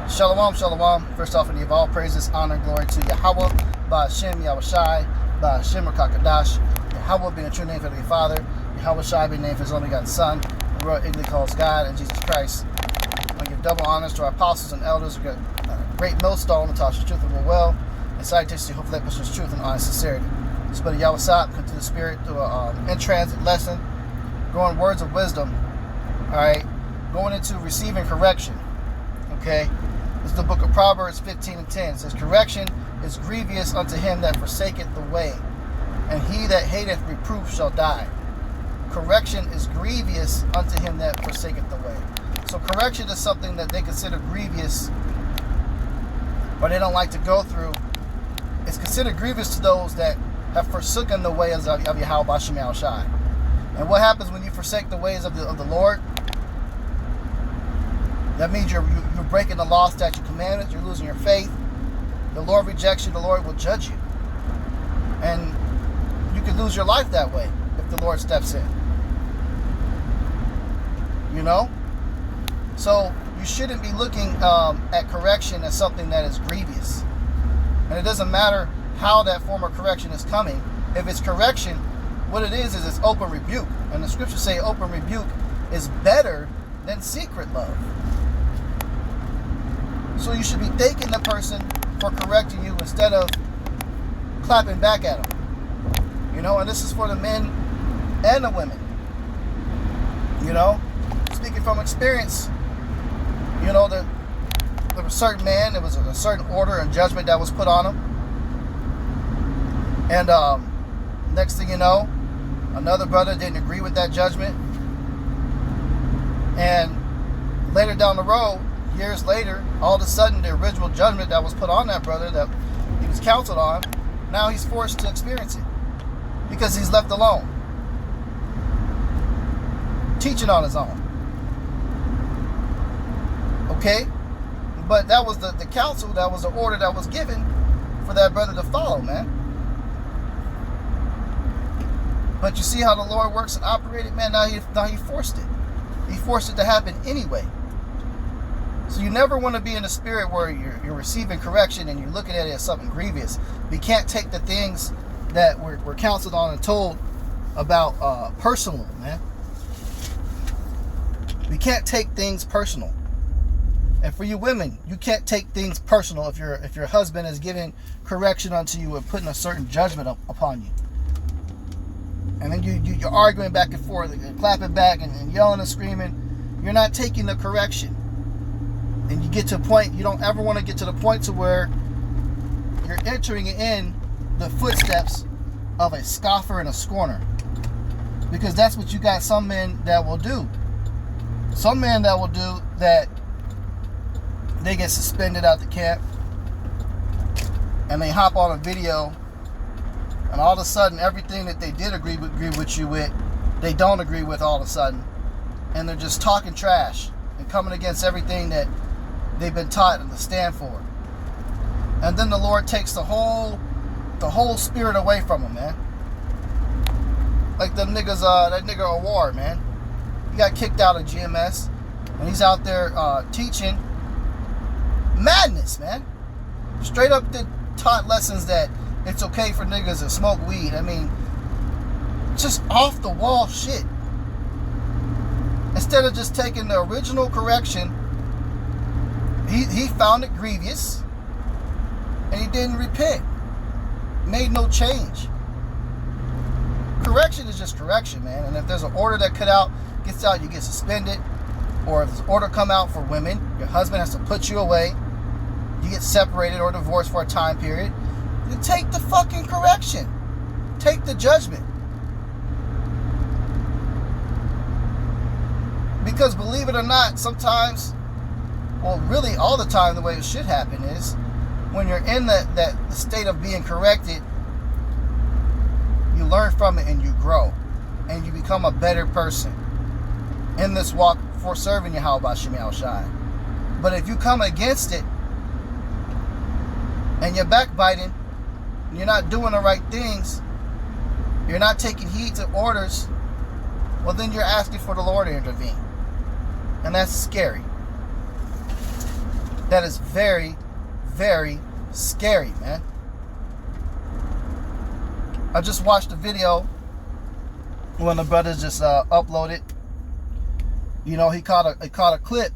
Shalom, shalom. First off, I give all praises, honor, and glory to Yahweh, Ba'ashem, Yahushai, Ba'ashem, Rakakadash. Yahweh being a true name for the Father, Yahushai being named for his only begotten Son, the world ignorantly calls God, and Jesus Christ. I give double honors to our apostles and elders, who got a great millstone to touch the truth of the well, and salutations to hopefully that pushes truth and honest sincerity. This buddy Yahweh come to the Spirit through an in-transit lesson, growing words of wisdom, alright, going into receiving correction, okay? This is the book of Proverbs 15 and 10. It says, correction is grievous unto him that forsaketh the way, and he that hateth reproof shall die. Correction is grievous unto him that forsaketh the way. So correction is something that they consider grievous, or they don't like to go through. It's considered grievous to those that have forsaken the ways of Yahweh Ba'ashem Yahushai. And what happens when you forsake the ways of the Lord? That means you're breaking the law, statute, commandments. You're losing your faith. The Lord rejects you. The Lord will judge you. And you can lose your life that way if the Lord steps in. You know? So you shouldn't be looking at correction as something that is grievous. And it doesn't matter how that form of correction is coming. If it's correction, what it is it's open rebuke. And the scriptures say open rebuke is better than secret love. So you should be thanking the person for correcting you instead of clapping back at them. You know, and this is for the men and the women. You know, speaking from experience, you know, there was a certain man, there was a certain order and judgment that was put on him. And next thing you know, another brother didn't agree with that judgment. And later down the road, years later, all of a sudden the original judgment that was put on that brother that he was counseled on, now he's forced to experience it because he's left alone, teaching on his own. Okay? But that was the counsel, that was the order that was given for that brother to follow, man. But you see how the Lord works and operated, man. Now he forced it. He forced it to happen anyway. So you never want to be in a spirit where you're receiving correction and you're looking at it as something grievous. We can't take the things that we're counseled on and told about personal, man. We can't take things personal. And for you women, you can't take things personal if your husband is giving correction unto you and putting a certain judgment upon you. And then you're arguing back and forth and clapping back and yelling and screaming. You're not taking the correction. And you get to a point, you don't ever want to get to the point to where you're entering in the footsteps of a scoffer and a scorner. Because that's what you got some men that will do. Some men that will do that, they get suspended out the camp. And they hop on a video. And all of a sudden, everything that they did agree with you with, they don't agree with all of a sudden. And they're just talking trash and coming against everything that they've been taught and to stand for. And then the Lord takes the whole spirit away from them, man. Like them niggas, that nigga Awar, man. He got kicked out of GMS. And he's out there teaching madness, man. Straight up taught lessons that it's okay for niggas to smoke weed. I mean, just off the wall shit. Instead of just taking the original correction, he found it grievous, and he didn't repent. Made no change. Correction is just correction, man. And if there's an order that gets out, you get suspended. Or if there's an order come out for women, your husband has to put you away. You get separated or divorced for a time period. You take the fucking correction. Take the judgment. Because believe it or not, sometimes, well, really all the time, the way it should happen is when you're in that state of being corrected, you learn from it and you grow. And you become a better person in this walk for serving Yahweh Ba'ashem Yahushai. But if you come against it and you're backbiting, you're not doing the right things, you're not taking heed to orders, well, then you're asking for the Lord to intervene. And that's scary. that is very, very scary, man. I just watched a video when the brothers just uploaded. You know, he caught a clip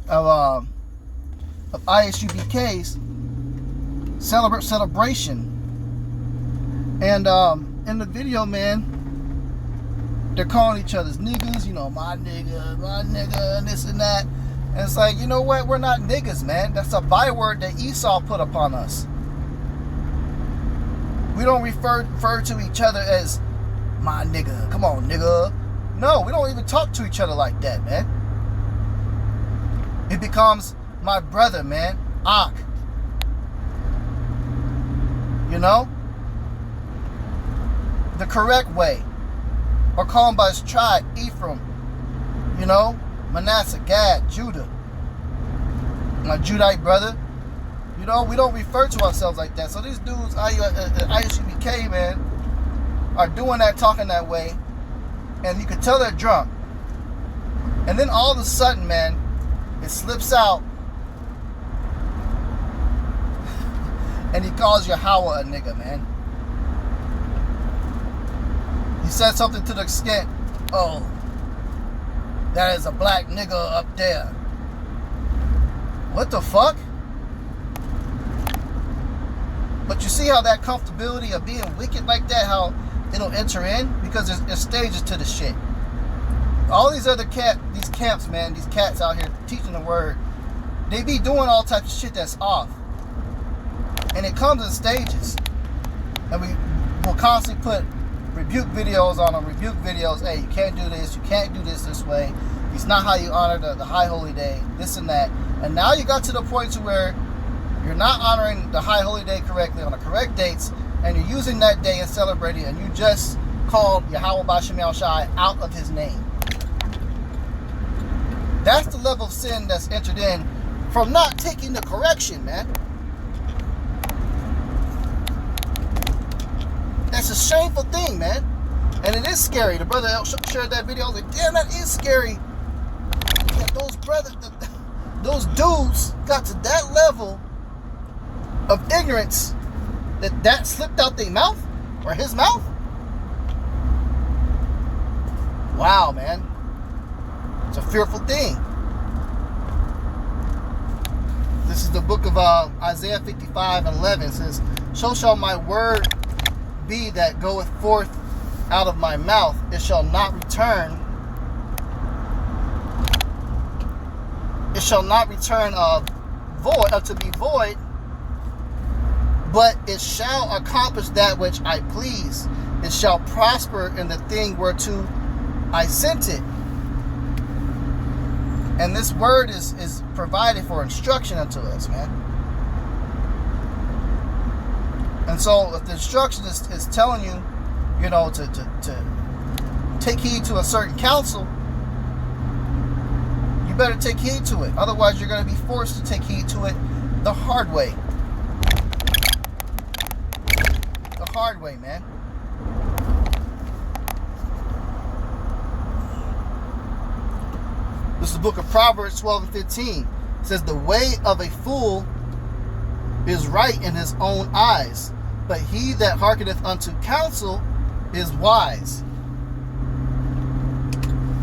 of ISUBK's celebration, and in the video, man, they're calling each other's niggas. You know, my nigga, and this and that. And it's like, you know what? We're not niggas, man. That's a byword that Esau put upon us. We don't refer to each other as my nigga. Come on, nigga. No, we don't even talk to each other like that, man. It becomes my brother, man. Ak. You know? The correct way. Or call him by his tribe, Ephraim. You know? Manasseh, Gad, Judah. My Judite brother. You know, we don't refer to ourselves like that. So these dudes, ISUBK, man, are doing that, talking that way. And you can tell they're drunk. And then all of a sudden, man, it slips out. And he calls Yahweh a nigga, man. He said something to the extent, oh, that is a black nigga up there. What the fuck? But you see how that comfortability of being wicked like that, how it'll enter in? Because there's stages to the shit. All these other camps, man, these cats out here teaching the word, they be doing all types of shit that's off. And it comes in stages. And we will constantly put rebuke videos on them, rebuke videos. Hey, you can't do this, you can't do this way. It's not how you honor the high holy day, this and that. And now you got to the point to where you're not honoring the high holy day correctly on the correct dates, and you're using that day and celebrating, and you just called Yahweh Bashem Yahushai out of his name. That's the level of sin that's entered in from not taking the correction, man. That's a shameful thing, man. And it is scary. The brother shared that video. I was like, damn, that is scary. Yeah, those dudes got to that level of ignorance that slipped out their mouth or his mouth. Wow, man. It's a fearful thing. This is the book of Isaiah 55:11. It says, so shall my word be that goeth forth out of my mouth. It shall not return. It shall not return to be void, but it shall accomplish that which I please. It shall prosper in the thing whereto I sent it. And this word is provided for instruction unto us, man. And so if the instruction is telling you, you know, to take heed to a certain counsel, you better take heed to it. Otherwise, you're going to be forced to take heed to it the hard way. The hard way, man. This is the book of Proverbs 12:15. It says, the way of a fool is right in his own eyes, but he that hearkeneth unto counsel is wise.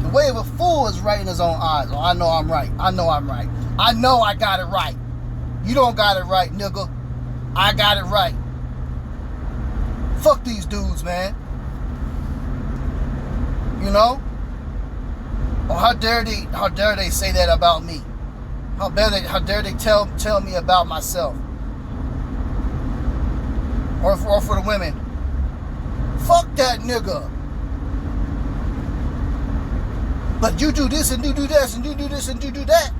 The way of a fool is right in his own eyes. Oh, I know I'm right. I know I'm right. I know I got it right. You don't got it right, nigga. I got it right. Fuck these dudes, man. You know? Oh, how dare they say that about me? How dare they tell me about myself? Or for the women. Fuck that nigga. But you do this and you do this and you do this and you do that.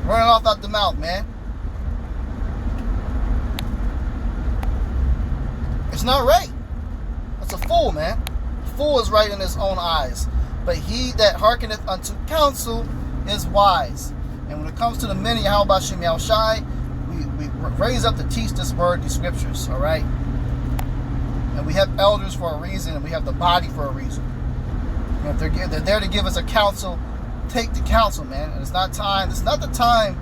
Running off out the mouth, man. It's not right. That's a fool, man. The fool is right in his own eyes. But he that hearkeneth unto counsel is wise. And when it comes to the men of Yahweh Bashem Yahushai, we raise up to teach this word, these scriptures, all right? And we have elders for a reason, and we have the body for a reason. And if they're there to give us a counsel, take the counsel, man. And it's not the time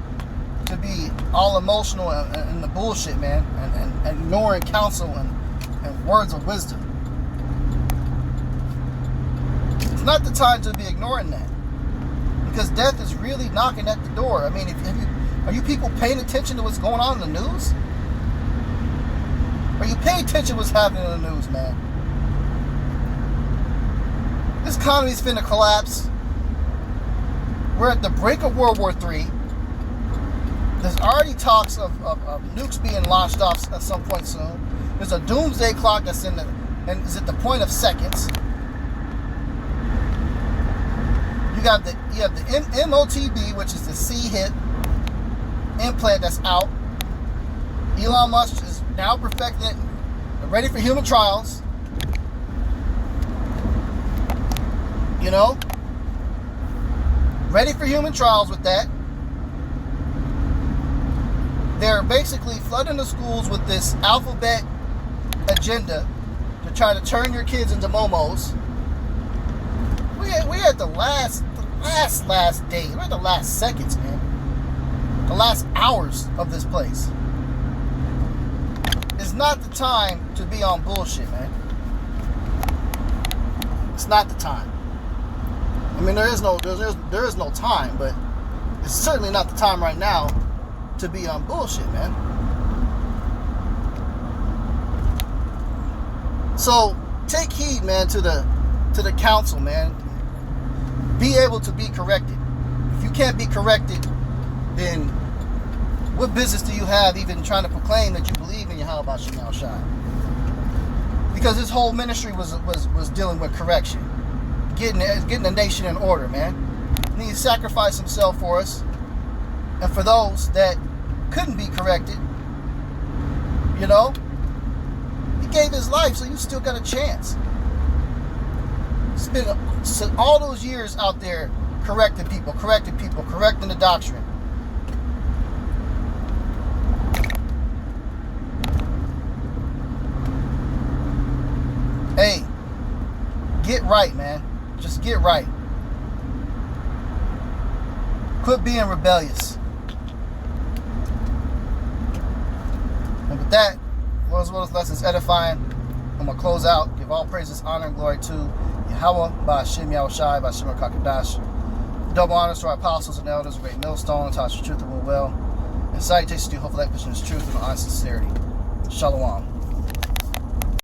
to be all emotional and the bullshit, man, and ignoring counsel and words of wisdom. It's not the time to be ignoring that, because death is really knocking at the door. I mean, are you people paying attention to what's going on in the news? Are you paying attention to what's happening in the news, man? This economy's finna collapse. We're at the brink of World War III. There's already talks of nukes being launched off at some point soon. There's a doomsday clock that's and is at the point of seconds. You have the MOTB, which is the C-HIP implant that's out. Elon Musk is now perfecting it, ready for human trials. You know, ready for human trials with that. They're basically flooding the schools with this alphabet agenda to try to turn your kids into momos. We're at the last day. We're at the last seconds, man. The last hours of this place. It's not the time to be on bullshit, man. It's not the time. I mean, there is no time, but it's certainly not the time right now to be on bullshit, man. So take heed, man, to the counsel, man. Be able to be corrected. If you can't be corrected, then what business do you have even trying to proclaim that you believe in Yahweh B'Shem Yahushua? Because his whole ministry was dealing with correction, getting the nation in order, man. And he sacrificed himself for us. And for those that couldn't be corrected, you know, he gave his life, so you still got a chance. Spent all those years out there correcting people, correcting the doctrine. Hey, get right, man. Just get right. Quit being rebellious. And with that, Lord's will, lessons edifying. I'm going to close out. Give all praises, honor, and glory to Yahweh, B'Shem Yahushai, B'Shem HaKadosh. Double honors to our apostles and elders, great millstone, and touch the truth and will well. And salutations to you, hopefully that pushing is truth and honest sincerity. Shalom.